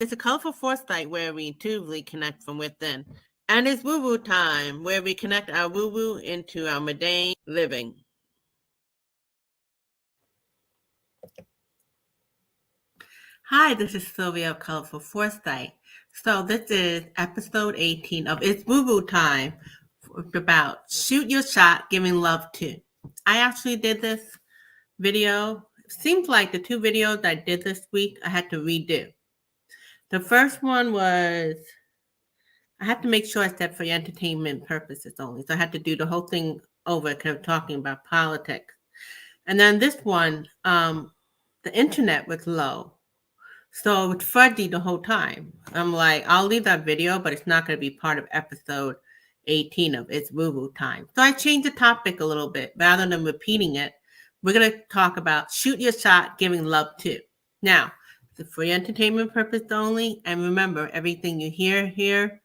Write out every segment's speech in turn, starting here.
It's a colorful foresight where we intuitively connect from within. And it's woo woo time where we connect our woo woo into our mundane living. Hi, this is Sylvia of Colorful Foresight. So this is episode 18 of It's Woo Woo Time about shoot your shot, giving love to. I actually did this video. It seems like the two videos I did this week I had to redo. The first one was I had to make sure I said for entertainment purposes only. So I had to do the whole thing over, kind of talking about politics. And then this one, the internet was low. So it was fuzzy the whole time. I'm like, I'll leave that video, but it's not going to be part of episode 18 of It's Woo Woo Time. So I changed the topic a little bit. Rather than repeating it, we're going to talk about shoot your shot, giving love to. Now, it's for entertainment purpose only. And remember, everything you hear here,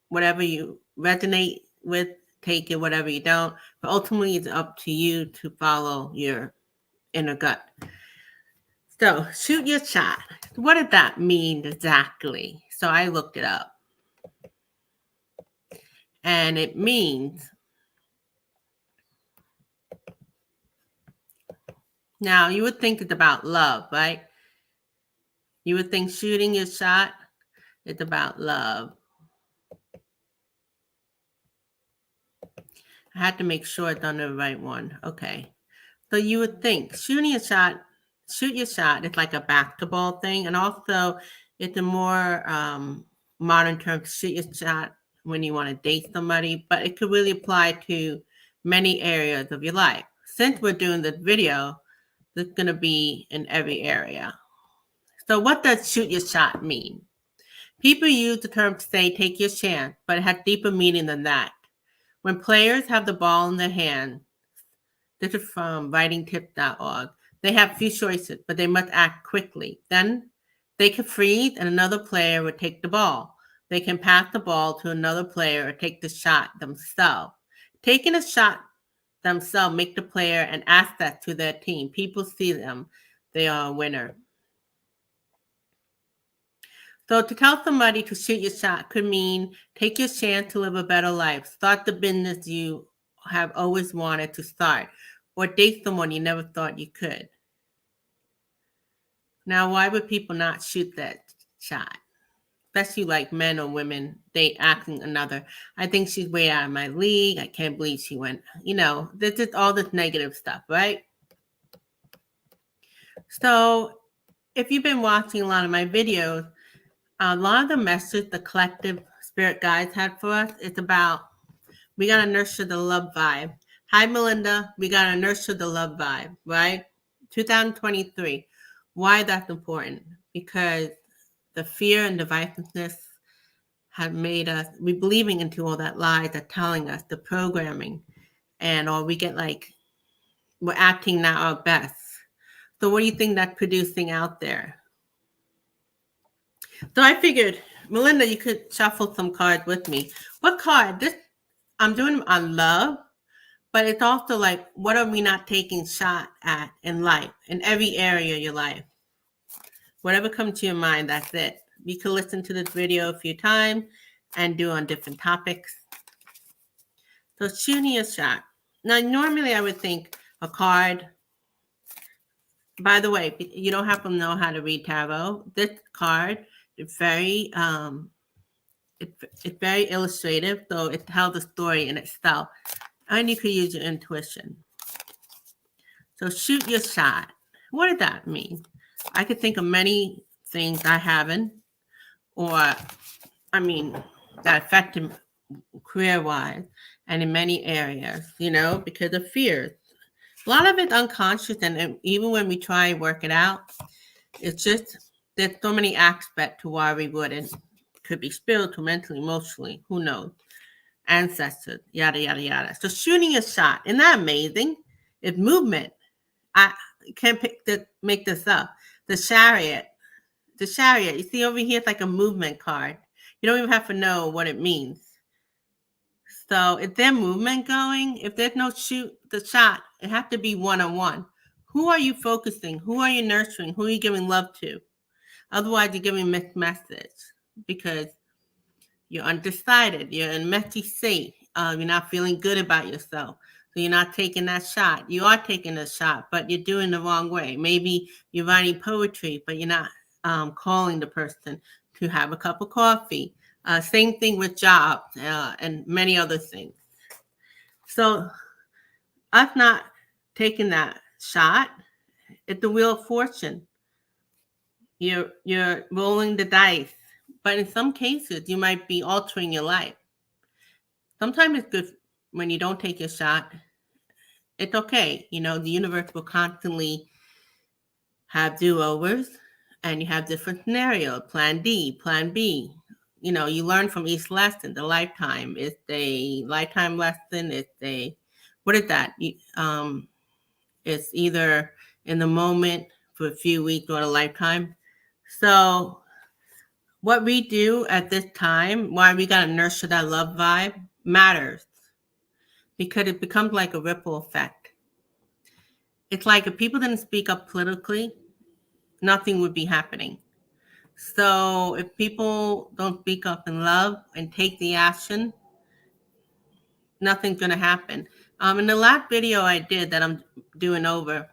whatever you resonate with, take it, whatever you don't. But ultimately, it's up to you to follow your inner gut. So, shoot your shot. What did that mean exactly? So, I looked it up. And it means, now you would think it's about love, right? You would think shooting your shot is about love. I had to make sure it's on the right one. Okay. So you would think shooting a shot, shoot your shot is like a basketball thing. And also it's a more modern term, shoot your shot when you want to date somebody, but it could really apply to many areas of your life. Since we're doing this video, it's going to be in every area. So what does shoot your shot mean? People use the term to say take your chance, but it has deeper meaning than that. When players have the ball in their hand, this is from writingtips.org. They have few choices, but they must act quickly. Then they can freeze and another player will take the ball. They can pass the ball to another player or take the shot themselves. Taking a shot themselves make the player an asset to their team. People see them. They are a winner. So to tell somebody to shoot your shot could mean take your chance to live a better life. Start the business you have always wanted to start, or date someone you never thought you could. Now, why would people not shoot that shot? Especially like men or women, they asking another, I think she's way out of my league. I can't believe she went, there's just all this negative stuff, right? So if you've been watching a lot of my videos, a lot of the message the collective spirit guides had for us, it's about we got to nurture the love vibe. Hi, Melinda. We got to nurture the love vibe, right? 2023. Why that's important? Because the fear and divisiveness have made us, we believing into all that lies are telling us, the programming, or we get like, we're acting not our best. So what do you think that's producing out there? So I figured, Melinda, you could shuffle some cards with me. What card? This I'm doing on love, but it's also like, what are we not taking shot at in life, in every area of your life? Whatever comes to your mind, that's it. You can listen to this video a few times and do on different topics. So shooting a shot. Now, normally I would think a card. By the way, you don't have to know how to read tarot. This card is very it's very illustrative, so it tells a story in itself. And you can use your intuition. So shoot your shot. What does that mean? I could think of many things I haven't, that affected career-wise and in many areas, because of fears. A lot of it's unconscious, and even when we try and work it out, it's just there's so many aspects to why we wouldn't. Could be spiritual, mentally, emotionally, who knows? Ancestors, yada, yada, yada. So shooting a shot, isn't that amazing? It's movement. I can't make this up. The chariot, you see over here, it's like a movement card. You don't even have to know what it means. So if there's movement going, if there's no shoot the shot, it has to be one-on-one. Who are you focusing? Who are you nurturing? Who are you giving love to? Otherwise, you're giving mixed message because you're undecided. You're in a messy state. You're not feeling good about yourself. So you're not taking that shot. You are taking a shot, but you're doing the wrong way. Maybe you're writing poetry, but you're not calling the person to have a cup of coffee. Same thing with jobs and many other things. So us not taking that shot, it's the wheel of fortune. You're rolling the dice, but in some cases, you might be altering your life. Sometimes it's good when you don't take your shot. It's okay. The universe will constantly have do-overs, and you have different scenarios, plan D, plan B. You learn from each lesson. The lifetime is a lifetime lesson. What is that? It's either in the moment for a few weeks or a lifetime. So what we do at this time, why we got to nurture that love vibe, matters because it becomes like a ripple effect. It's like if people didn't speak up politically, nothing would be happening. So if people don't speak up in love and take the action, nothing's going to happen. In the last video I did that I'm doing over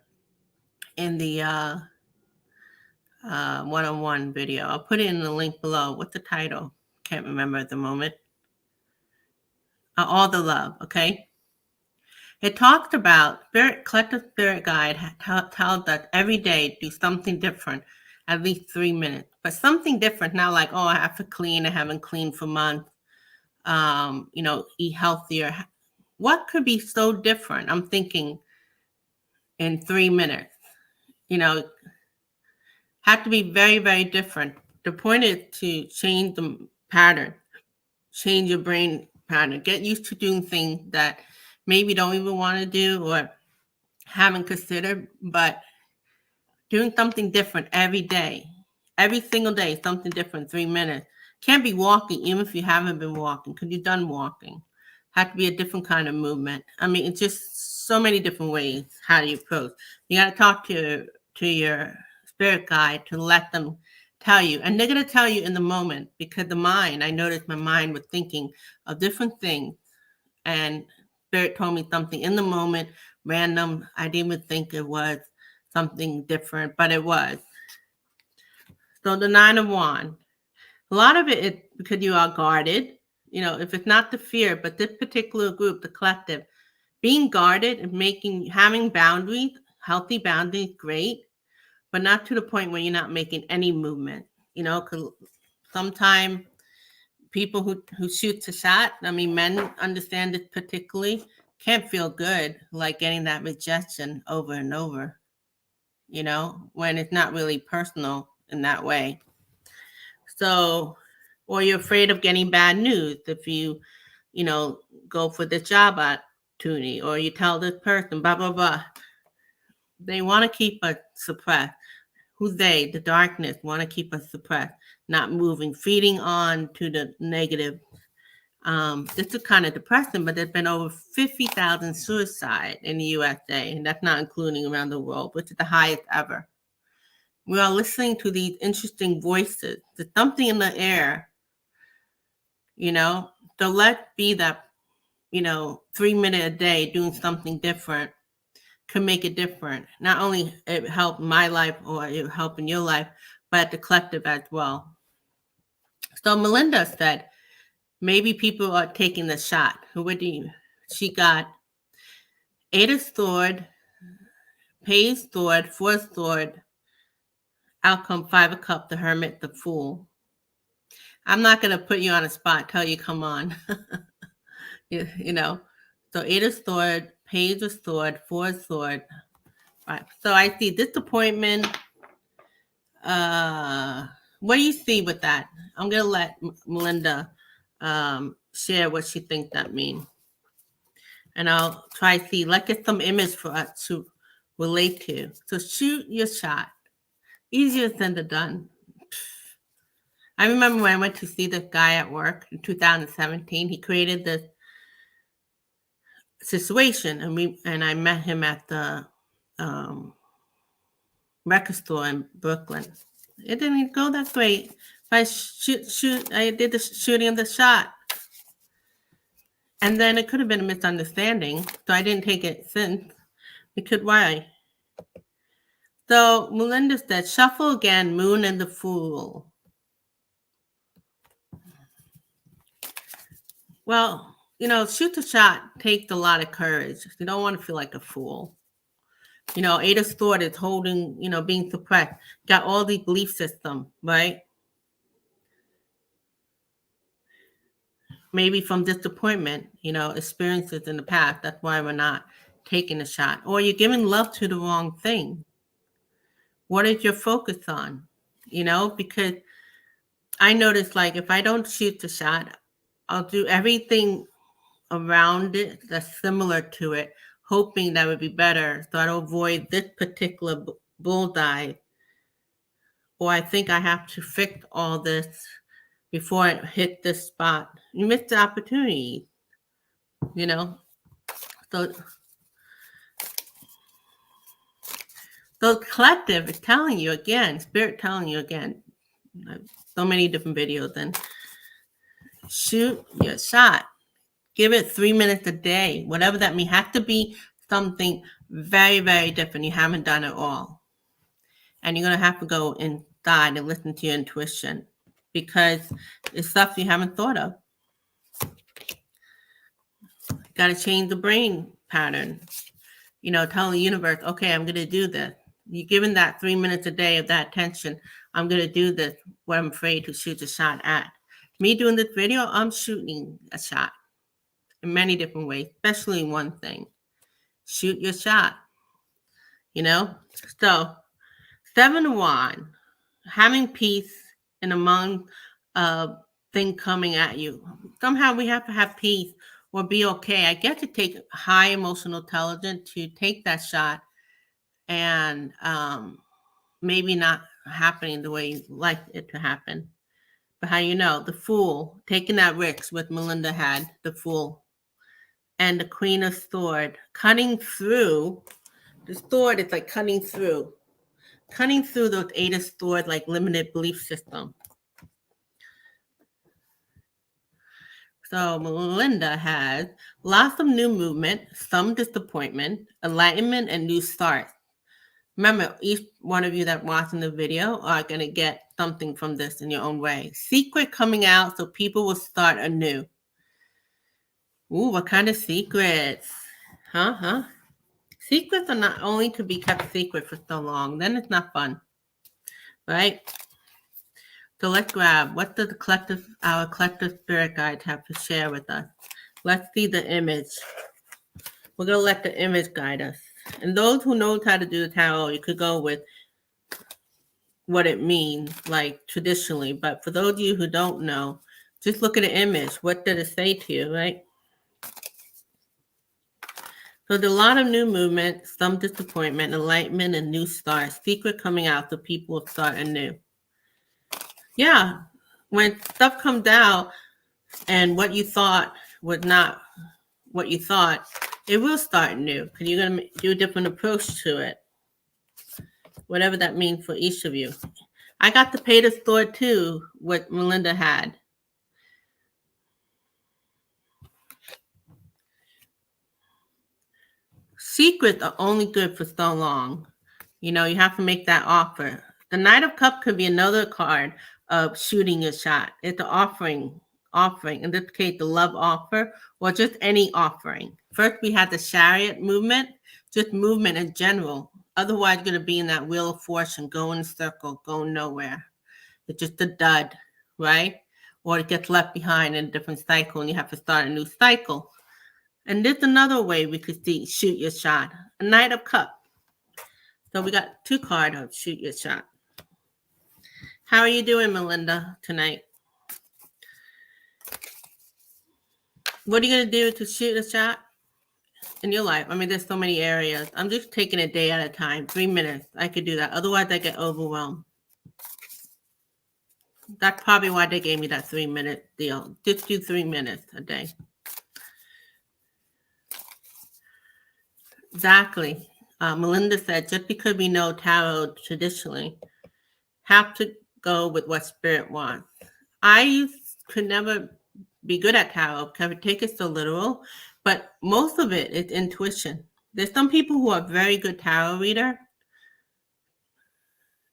in the one-on-one video, I'll put it in the link below. What's the title? Can't remember at the moment. All the Love, okay? It talks about collective spirit guide tells us every day do something different, at least 3 minutes. But something different, not like, oh, I have to clean, I haven't cleaned for months. Eat healthier. What could be so different? I'm thinking in 3 minutes, have to be very, very different. The point is to change the pattern, change your brain pattern, get used to doing things that maybe don't even want to do or haven't considered, but doing something different every day, every single day, something different, 3 minutes. Can't be walking, even if you haven't been walking, because you're done walking. Have to be a different kind of movement. I mean, it's just so many different ways how do you approach. You got to talk to your spirit guide to let them tell you. And they're going to tell you in the moment because the mind, I noticed my mind was thinking of different things. And spirit told me something in the moment, random. I didn't even think it was something different, but it was. So the 9 of Wands. A lot of it is because you are guarded. If it's not the fear, but this particular group, the collective, being guarded and having boundaries, healthy boundaries, great, but not to the point where you're not making any movement. Because sometimes people who shoot the shot, I mean, men understand it particularly, can't feel good like getting that rejection over and over, when it's not really personal in that way. So, or you're afraid of getting bad news if you go for the job opportunity, or you tell this person, blah, blah, blah. They want to keep us suppressed. Who's they? The darkness want to keep us suppressed, not moving, feeding on to the negative. This is kind of depressing, but there's been over 50,000 suicides in the USA, and that's not including around the world, which is the highest ever. We are listening to these interesting voices. There's something in the air, So let's be that, 3 minutes a day doing something different can make it different. Not only it help my life or it help in your life, but the collective as well. So Melinda said, maybe people are taking the shot. She got 8 of Swords, Page of Swords, 4 of Swords, outcome 5 of Cups, the Hermit, the Fool. I'm not going to put you on a spot, tell you, come on. So 8 of Swords, Page of Swords, 4 of Swords. Right. So I see disappointment. What do you see with that? I'm going to let Melinda share what she thinks that means. And I'll try to see, let's get some image for us to relate to. So shoot your shot. Easier said than done. I remember when I went to see this guy at work in 2017, he created this situation, and I met him at the record store in Brooklyn. It didn't go that great. I I did the shooting of the shot. And then it could have been a misunderstanding. So I didn't take it since. Why? So Melinda said, shuffle again, Moon and the Fool. Well, shoot the shot takes a lot of courage. You don't want to feel like a fool. Ada's thought is holding, being suppressed. Got all the belief system, right? Maybe from disappointment, experiences in the past. That's why we're not taking a shot. Or you're giving love to the wrong thing. What is your focus on? Because I notice, like, if I don't shoot the shot, I'll do everything around it that's similar to it, hoping that would be better, so I don't avoid this particular bullseye. Or I think I have to fix all this before I hit this spot. You miss the opportunity, So, so collective is telling you again, spirit telling you again, so many different videos, and shoot your shot. Give it 3 minutes a day, whatever that means. Has to be something very, very different. You haven't done it all. And you're going to have to go inside and listen to your intuition, because it's stuff you haven't thought of. Got to change the brain pattern. Tell the universe, okay, I'm going to do this. You're given that 3 minutes a day of that attention. I'm going to do this, what I'm afraid to shoot a shot at. Me doing this video, I'm shooting a shot in many different ways, especially one thing. Shoot your shot. So 7 of Wands, having peace in among thing coming at you. Somehow we have to have peace or be okay. I guess it takes high emotional intelligence to take that shot and maybe not happening the way you like it to happen. But how the Fool, taking that risk with Melinda had, the Fool. And the Queen of Swords, cutting through. The sword is like cutting through those 8 of Swords, like limited belief system. So Melinda has lots of new movement, some disappointment, enlightenment, and new start. Remember, each one of you that watching the video are going to get something from this in your own way. Secret coming out so people will start anew. Ooh, what kind of secrets? Huh? Secrets are not only to be kept secret for so long, then it's not fun, right? So let's grab, what does our collective spirit guides have to share with us? Let's see the image. We're going to let the image guide us. And those who knows how to do the tarot, you could go with what it means, like traditionally. But for those of you who don't know, just look at the image. What did it say to you, right? So there's a lot of new movement, some disappointment, enlightenment, and new stars. Secret coming out so people will start anew. Yeah, when stuff comes out and what you thought was not what you thought, it will start new because you're going to do a different approach to it. Whatever that means for each of you. I got the Page of Swords too, what Melinda had. Secrets are only good for so long. You have to make that offer. The Knight of Cups could be another card of shooting your shot. It's an offering. In this case, the love offer, or just any offering. First, we had the Chariot movement, just movement in general. Otherwise, you're going to be in that wheel of fortune, going in a circle, going nowhere. It's just a dud, right? Or it gets left behind in a different cycle, and you have to start a new cycle. And there's another way we could see shoot your shot. A Knight of Cups. So we got 2 cards of shoot your shot. How are you doing, Melinda, tonight? What are you going to do to shoot a shot in your life? I mean, there's so many areas. I'm just taking a day at a time, 3 minutes. I could do that. Otherwise, I get overwhelmed. That's probably why they gave me that 3-minute deal. Just do 3 minutes a day. Exactly. Melinda said, just because we know tarot traditionally, have to go with what spirit wants. Could never be good at tarot because it takes it so literal, but most of it is intuition. There's some people who are very good tarot reader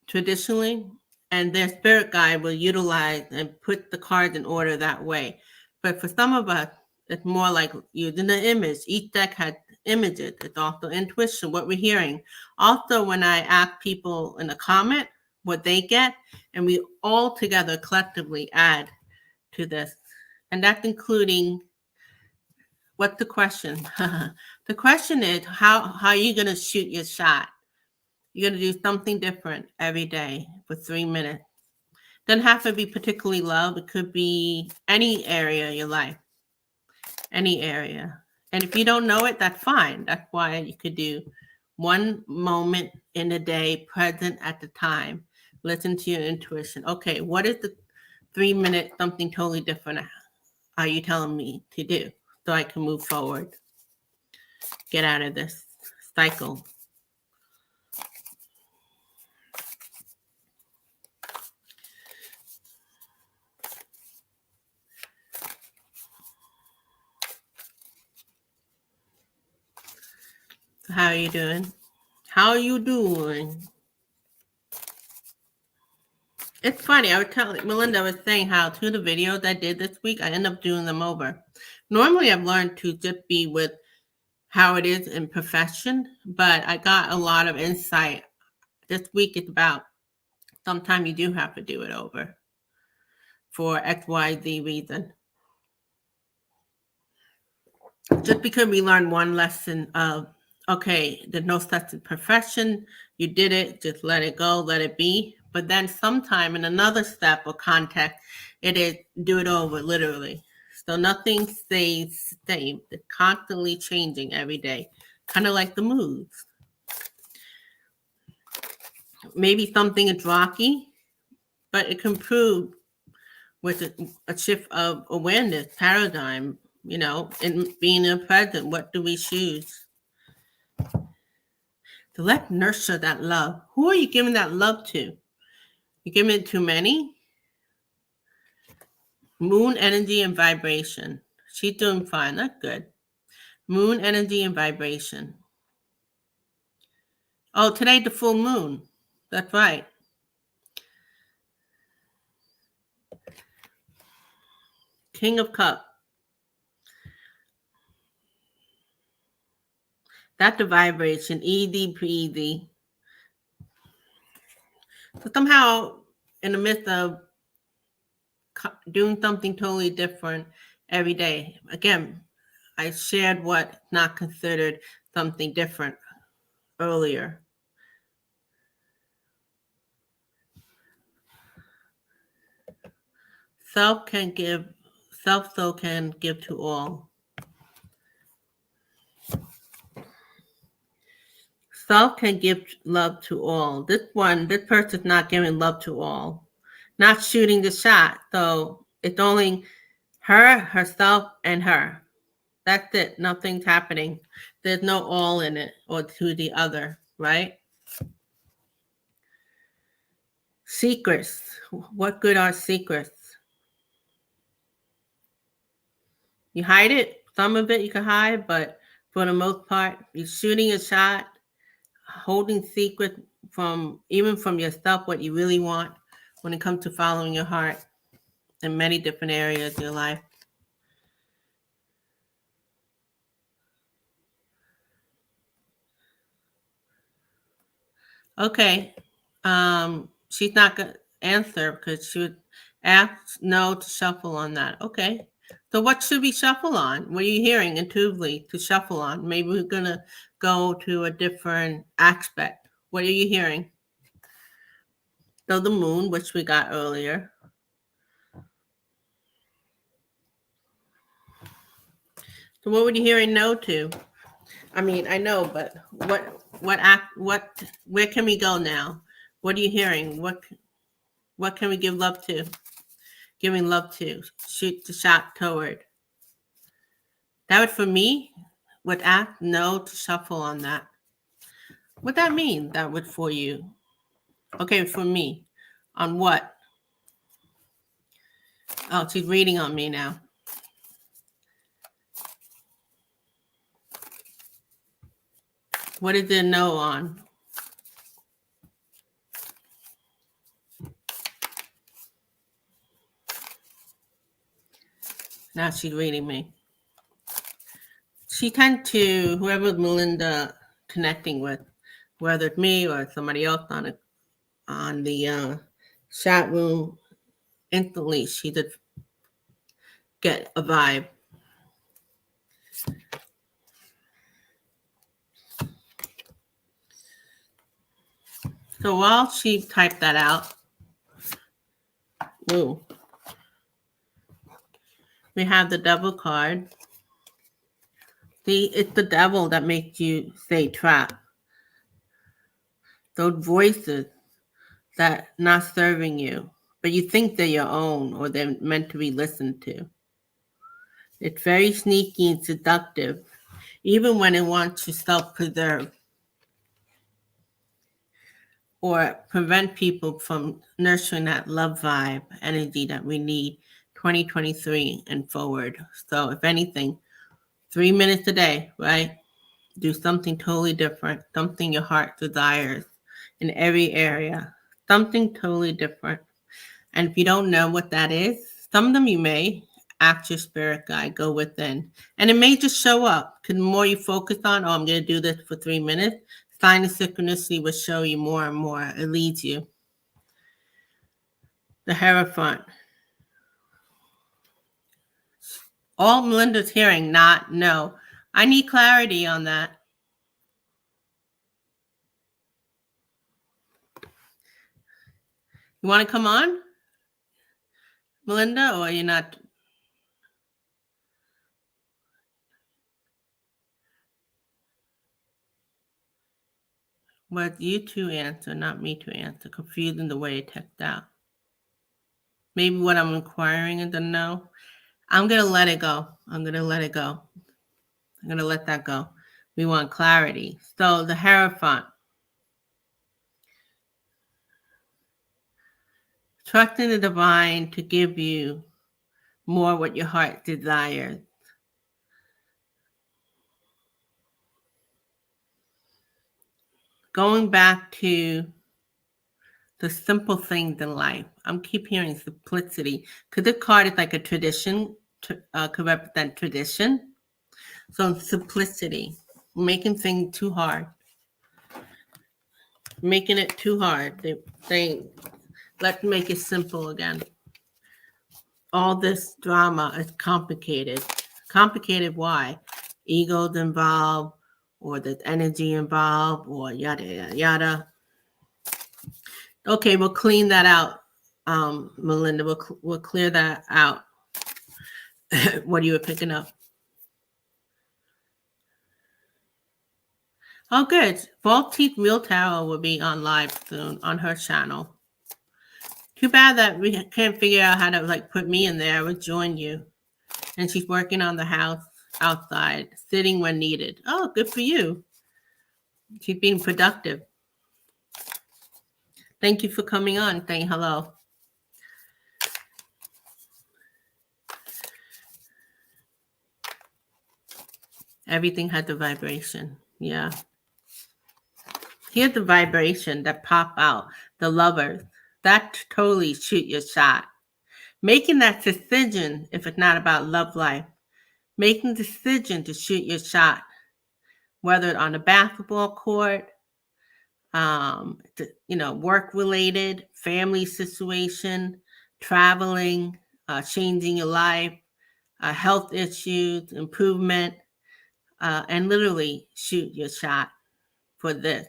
traditionally, and their spirit guide will utilize and put the cards in order that way. But for some of us, it's more like using the image. Each deck has images. It's also intuition, what we're hearing. Also, when I ask people in a comment what they get, and we all together collectively add to this. And that's including, what's the question? The question is, how are you going to shoot your shot? You're going to do something different every day for 3 minutes. Doesn't have to be particularly love. It could be any area of your life, any area. And if you don't know it, that's fine. That's why you could do one moment in a day, present at the time. Listen to your intuition. Okay, what is the 3 minute something totally different are you telling me to do so I can move forward? Get out of this cycle. How are you doing? How are you doing? It's funny. I was telling Melinda, I was saying how 2 of the videos I did this week, I end up doing them over. Normally, I've learned to just be with how it is in profession, but I got a lot of insight. This week it's about sometimes you do have to do it over for XYZ reason. Just because we learned one lesson of, okay, there's no such profession, you did it, just let it go, let it be. But then sometime in another step or context, it is do it over, literally. So nothing stays the same. It's constantly changing every day, kind of like the moods. Maybe something is rocky, but it can improve with a shift of awareness, paradigm, in being in the present. What do we choose? So let's nurture that love. Who are you giving that love to? You giving it too many? Moon energy and vibration. She's doing fine. That's good. Moon energy and vibration. Oh, today's the full moon. That's right. King of Cups. That's the vibration. Easy peasy. So somehow, in the midst of doing something totally different every day, again, I shared what not considered something different earlier. Self so can give to all. Self can give love to all. This person's not giving love to all, not shooting the shot. So it's only her, herself, and her. That's it. Nothing's happening. There's no all in it or to the other, right? Secrets. What good are secrets? You hide it. Some of it you can hide, but for the most part, you're shooting a shot, holding secret even from yourself, what you really want when it comes to following your heart in many different areas of your life. Okay. She's not going to answer because she would ask no to shuffle on that. Okay. So what should we shuffle on? What are you hearing intuitively to shuffle on? Maybe we're going to go to a different aspect. What are you hearing? So the moon, which we got earlier. So what were you hearing no to? I mean, I know, but where can we go now? What are you hearing? What can we give love to? Giving love to, shoot the shot toward. That would, for me, would ask no to shuffle on that. What that mean? That would for you. Okay, for me. On what? Oh, she's reading on me now. What is there no on? Now she's reading me. She tend to, whoever Melinda connecting with, whether it's me or somebody else on the chat room, instantly she did get a vibe. So while she typed that out, ooh, we have the devil card. It's the devil that makes you stay trapped. Those voices that not serving you, but you think they're your own or they're meant to be listened to. It's very sneaky and seductive, even when it wants to self-preserve or prevent people from nurturing that love vibe energy that we need 2023 and forward. So if anything, 3 minutes a day, right? Do something totally different, something your heart desires in every area, something totally different. And if you don't know what that is, some of them you may ask your spirit guide, go within. And it may just show up. Because the more you focus on, oh, I'm going to do this for 3 minutes, sign of synchronicity will show you more and more. It leads you. The Hierophant. All Melinda's hearing, not no. I need clarity on that. You want to come on, Melinda, or you're not? Well, you to answer, not me to answer. Confusing the way it text out. Maybe what I'm inquiring is a no. I'm going to let it go. I'm going to let it go. I'm going to let that go. We want clarity. So the Hierophant. Trusting the divine to give you more what your heart desires. Going back to the simple things in life. I'm keep hearing simplicity because this card is like a tradition, could represent tradition. So simplicity, making things too hard. Making it too hard. They saying, let's make it simple again. All this drama is complicated. Complicated why? Egos involved, or there's energy involved, or yada, yada, yada. Okay, we'll clean that out, Melinda. We'll clear that out. What you were picking up. Oh, good. False Teeth Real Tarot will be on live soon on her channel. Too bad that we can't figure out how to like put me in there. I would join you. And she's working on the house outside, sitting when needed. Oh, good for you. She's being productive. Thank you for coming on, saying hello. Everything has a vibration. Yeah. Here's the vibration that pop out. The Lovers. That totally shoot your shot. Making that decision, if it's not about love life, making the decision to shoot your shot, whether on a basketball court, work related, family situation, traveling, changing your life, health issues, improvement, and literally shoot your shot for this.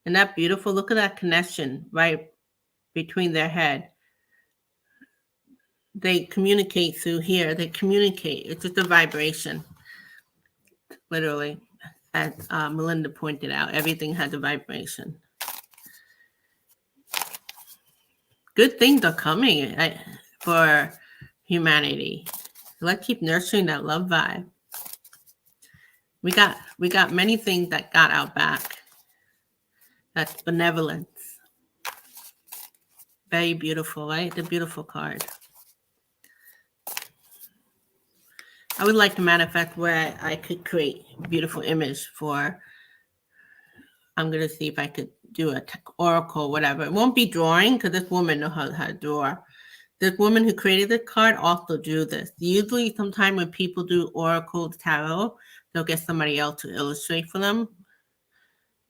And that beautiful, look at that connection right between their head. They communicate through here. They communicate. It's just a vibration, literally. As Melinda pointed out, everything has a vibration. Good things are coming for humanity. Let's keep nurturing that love vibe. We got many things that got our back. That's benevolence. Very beautiful, right? The beautiful card. I would like to manifest where I could create a beautiful image for. I'm going to see if I could do a oracle, whatever. It won't be drawing because this woman knows how to draw. This woman who created the card also drew this. Usually, sometime when people do oracle tarot, they'll get somebody else to illustrate for them.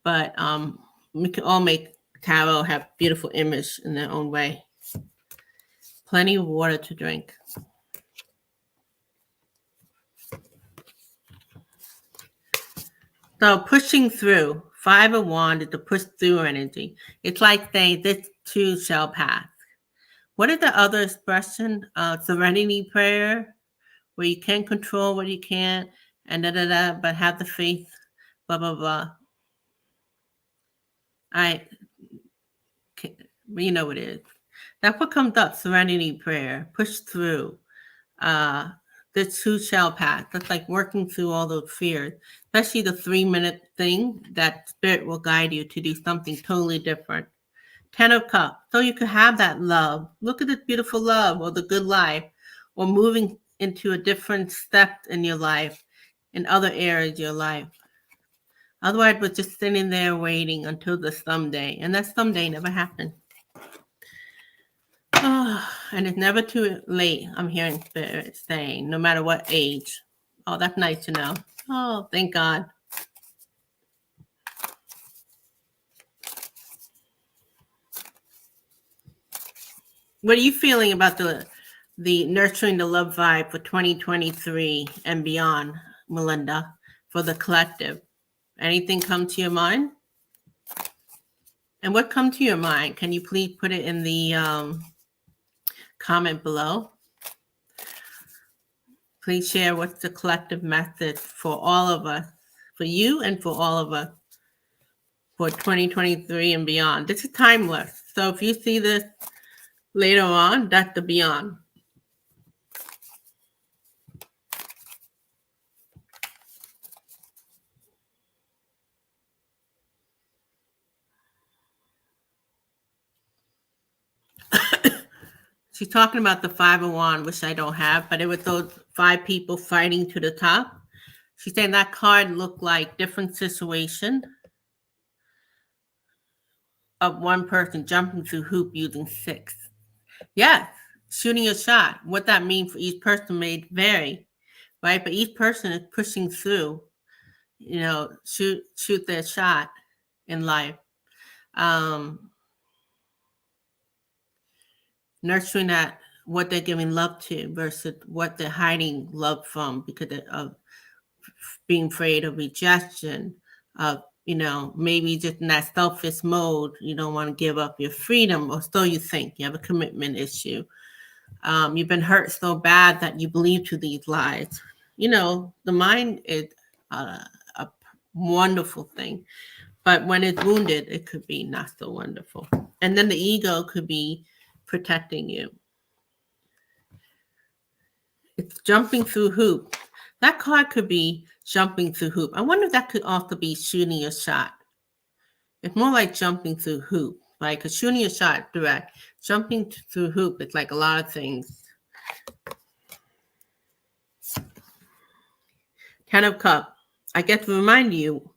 But we can all make tarot have beautiful image in their own way. Plenty of water to drink. So pushing through, 5 of Wands is the push through energy. It's like saying this too shall pass. What is the other expression? Serenity prayer, where you can control what you can't, and but have the faith, blah, blah, blah. You know what it is. That's what comes up, serenity prayer, push through. This too shall pass. That's like working through all those fears, especially the 3-minute thing that spirit will guide you to do something totally different. 10 of Cups. So you could have that love. Look at this beautiful love or the good life, or moving into a different step in your life, in other areas of your life. Otherwise, we're just sitting there waiting until the someday, and that someday never happened. Oh, and it's never too late. I'm hearing spirit saying, no matter what age. Oh, that's nice to know. Oh, thank God. What are you feeling about the nurturing the love vibe for 2023 and beyond, Melinda, for the collective? Anything come to your mind? And what come to your mind? Can you please put it in the comment below? Please share what's the collective message for all of us, for you and for all of us, for 2023 and beyond. This is timeless. So if you see this later on, that's the beyond. She's talking about the 5 of Wands, which I don't have, but it was those 5 people fighting to the top. She's saying that card looked like different situation of one person jumping through hoop using 6. Yes, shooting a shot. What that means for each person may vary, right? But each person is pushing through, shoot their shot in life. Nurturing that, what they're giving love to versus what they're hiding love from because of being afraid of rejection, of, maybe just in that selfish mode, you don't want to give up your freedom, or so you think. You have a commitment issue. You've been hurt so bad that you believe to these lies. The mind is a wonderful thing, but when it's wounded, it could be not so wonderful. And then the ego could be protecting you. It's jumping through hoop. That card could be jumping through hoop. I wonder if that could also be shooting a shot. It's more like jumping through hoop, right? Because shooting a shot direct. Jumping through hoop, it's like a lot of things. 10 of Cups. I get to remind you,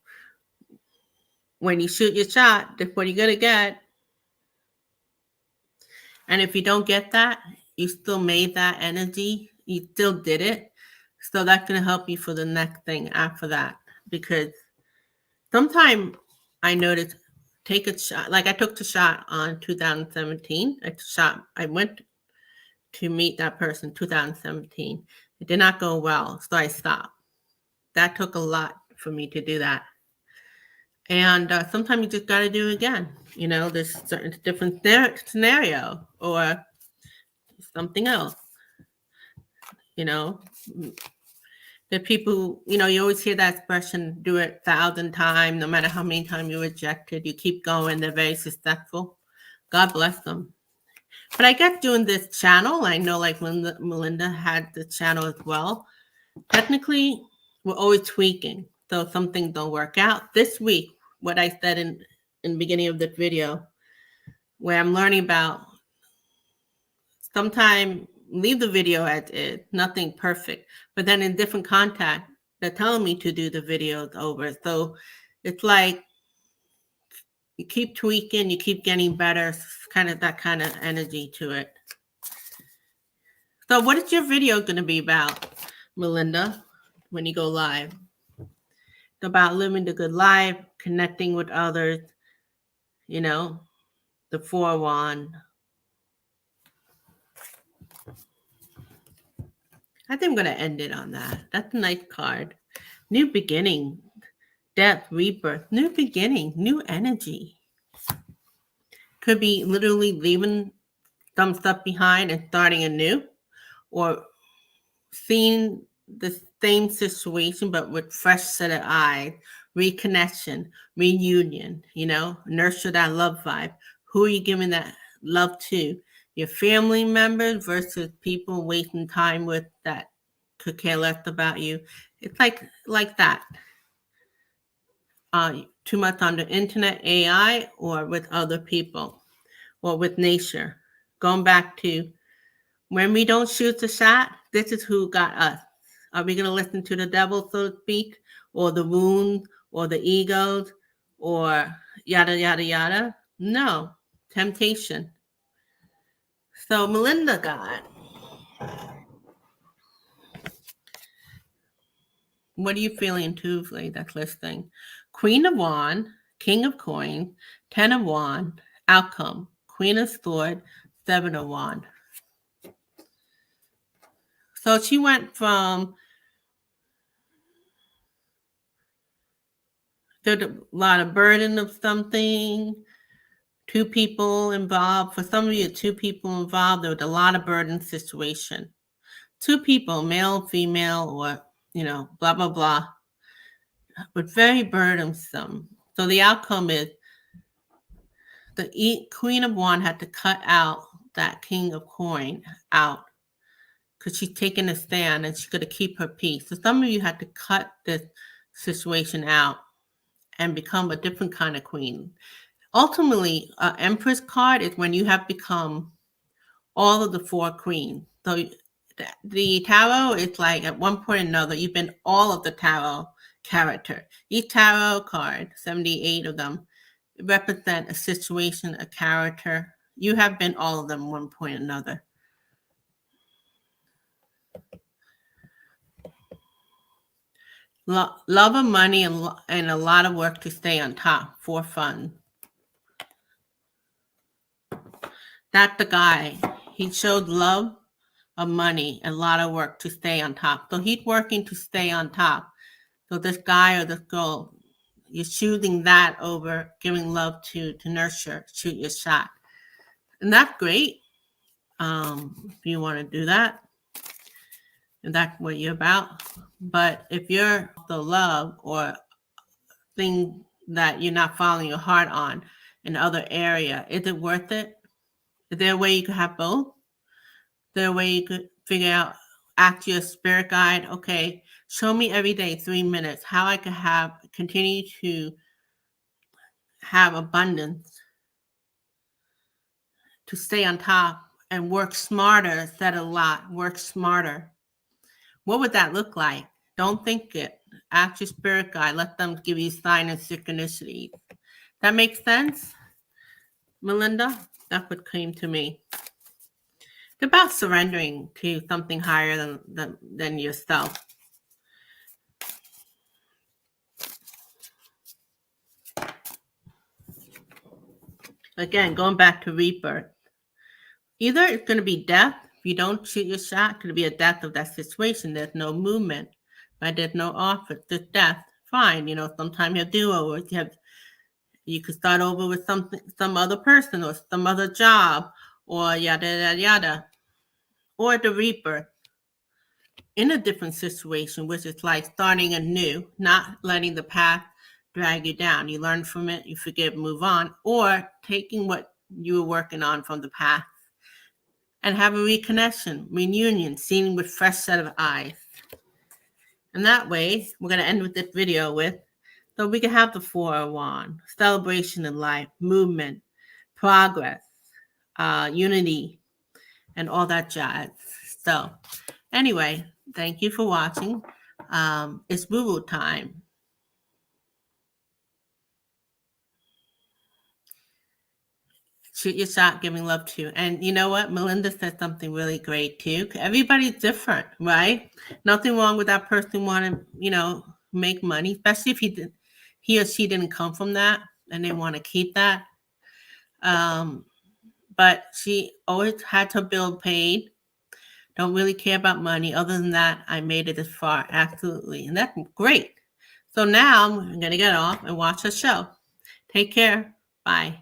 when you shoot your shot, that's what you're going to get. And if you don't get that, you still made that energy. You still did it. So that's going to help you for the next thing after that. Because sometimes I noticed, take a shot. Like I took the shot on 2017. I went to meet that person 2017. It did not go well. So I stopped. That took a lot for me to do that. And sometimes you just got to do it again. There's certain different scenario or something else. The people, you always hear that expression, do it 1,000 times, no matter how many times you're rejected, you keep going, they're very successful. God bless them. But I guess doing this channel, I know like Melinda had the channel as well. Technically, we're always tweaking. So some things don't work out. This week, what I said in the beginning of this video, where I'm learning about Sometimes leave the video as is, nothing perfect. But then in different contact, they're telling me to do the videos over. So it's like you keep tweaking, you keep getting better. It's kind of that kind of energy to it. So what is your video going to be about, Melinda, when you go live? It's about living the good life, connecting with others, you know, the 4-1. I think I'm going to end it on that. That's a nice card. New beginning, death, rebirth, new beginning, new energy. Could be literally leaving some stuff behind and starting anew, or seeing the same situation but with fresh set of eyes, reconnection, reunion, nurture that love vibe. Who are you giving that love to? Your family members versus people wasting time with that could care less about you. It's like that. Too much on the internet, AI, or with other people, or with nature. Going back to when we don't shoot the shot, this is who got us. Are we going to listen to the devil, so to speak, or the wound, or the egos, or yada, yada, yada? No. Temptation. So Melinda got, what are you feeling intuitively that's listening? Queen of Wands, King of Coins, 10 of Wands, outcome, Queen of Swords, 7 of Wands. So she went from, there's a lot of burden of something, 2 people involved. For some of you, 2 people involved, there was a lot of burden situation. 2 people, male, female, or, blah, blah, blah, but very burdensome. So the outcome is the Queen of Wands had to cut out that King of Coin out because she's taking a stand and she's going to keep her peace. So some of you had to cut this situation out and become a different kind of queen. Ultimately, Empress card is when you have become all of the 4 queens. So the tarot is like at one point or another, you've been all of the tarot character. Each tarot card, 78 of them, represent a situation, a character. You have been all of them at one point or another. Love of money and a lot of work to stay on top for fun. That's the guy. He showed love of money and a lot of work to stay on top. So he's working to stay on top. So this guy or this girl, you're choosing that over giving love to nurture, shoot your shot. And that's great. If you want to do that, and that's what you're about. But if you're the love or thing that you're not following your heart on in other area, is it worth it? Is there a way you could have both? Is there a way you could figure out, ask your spirit guide, okay, show me every day 3 minutes how I could continue to have abundance, to stay on top and work smarter instead of a lot, work smarter. What would that look like? Don't think it. Ask your spirit guide. Let them give you sign and synchronicity. That makes sense, Melinda? That's what came to me. It's about surrendering to something higher than yourself. Again, going back to rebirth. Either it's going to be death. If you don't shoot your shot, it could be a death of that situation. There's no movement, right? There's no offer. There's death. Fine. Sometimes you have do-overs. You could start over with some other person or some other job or yada, yada, yada. Or the rebirth in a different situation, which is like starting anew, not letting the past drag you down. You learn from it, you forgive, move on, or taking what you were working on from the past and have a reconnection, reunion, seen with fresh set of eyes. And that way, we're going to end with this video with, so we can have the 4 of Wands, celebration of life, movement, progress, unity, and all that jazz. So, anyway, thank you for watching. It's Boo Boo time. Shoot your shot, giving love to. And you know what? Melinda said something really great too. Everybody's different, right? Nothing wrong with that person wanting, make money, especially if he or she didn't come from that and they want to keep that. But she always had her bill paid. Don't really care about money. Other than that, I made it this far. Absolutely. And that's great. So now I'm going to get off and watch the show. Take care. Bye.